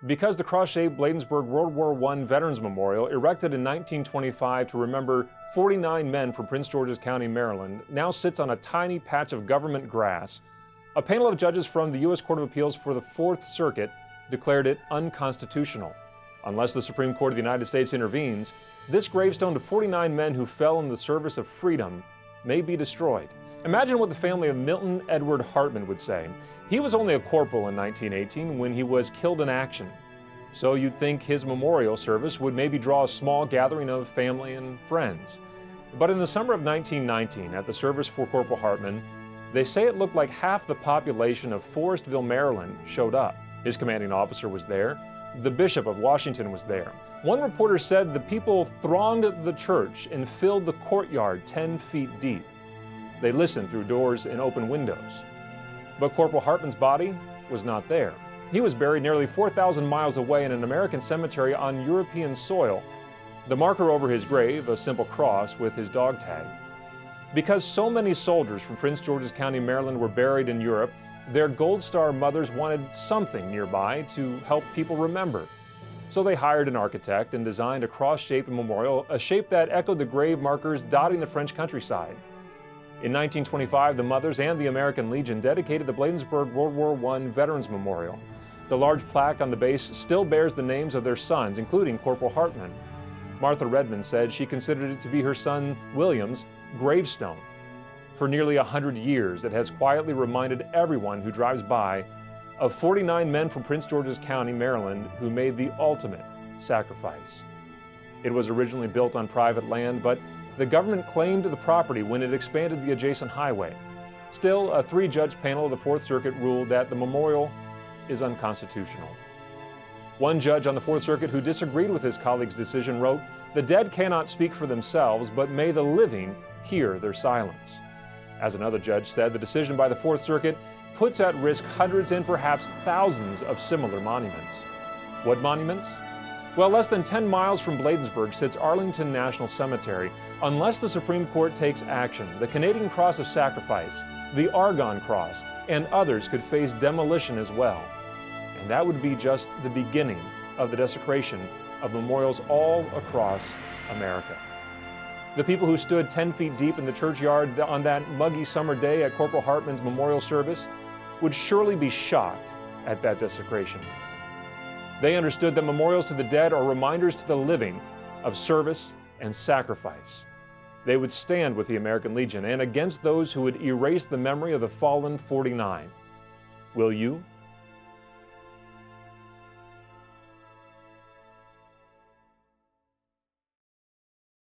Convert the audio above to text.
Because the cross-shaped Bladensburg World War I Veterans Memorial, erected in 1925 to remember 49 men from Prince George's County, Maryland, now sits on a tiny patch of government grass, a panel of judges from the U.S. Court of Appeals for the Fourth Circuit declared it unconstitutional. Unless the Supreme Court of the United States intervenes, this gravestone to 49 men who fell in the service of freedom may be destroyed. Imagine what the family of Milton Edward Hartman would say. He was only a corporal in 1918 when he was killed in action. So you'd think his memorial service would maybe draw a small gathering of family and friends. But in the summer of 1919, at the service for Corporal Hartman, they say it looked like half the population of Forestville, Maryland showed up. His commanding officer was there. The Bishop of Washington was there. One reporter said the people thronged the church and filled the courtyard 10 feet deep. They listened through doors and open windows. But Corporal Hartman's body was not there. He was buried nearly 4,000 miles away in an American cemetery on European soil. The marker over his grave, a simple cross with his dog tag. Because so many soldiers from Prince George's County, Maryland were buried in Europe, their Gold Star mothers wanted something nearby to help people remember. So they hired an architect and designed a cross-shaped memorial, a shape that echoed the grave markers dotting the French countryside. In 1925, the Mothers and the American Legion dedicated the Bladensburg World War I Veterans Memorial. The large plaque on the base still bears the names of their sons, including Corporal Hartman. Martha Redmond said she considered it to be her son William's gravestone. For nearly 100 years, it has quietly reminded everyone who drives by of 49 men from Prince George's County, Maryland, who made the ultimate sacrifice. It was originally built on private land, but the government claimed the property when it expanded the adjacent highway. Still, a three-judge panel of the Fourth Circuit ruled that the memorial is unconstitutional. One judge on the Fourth Circuit who disagreed with his colleague's decision wrote, "The dead cannot speak for themselves, but may the living hear their silence." As another judge said, the decision by the Fourth Circuit puts at risk hundreds and perhaps thousands of similar monuments. What monuments? Well, less than 10 miles from Bladensburg sits Arlington National Cemetery. Unless the Supreme Court takes action, the Canadian Cross of Sacrifice, the Argonne Cross, and others could face demolition as well. And that would be just the beginning of the desecration of memorials all across America. The people who stood 10 feet deep in the churchyard on that muggy summer day at Corporal Hartman's memorial service would surely be shocked at that desecration. They understood that memorials to the dead are reminders to the living of service and sacrifice. They would stand with the American Legion and against those who would erase the memory of the fallen 49. Will you?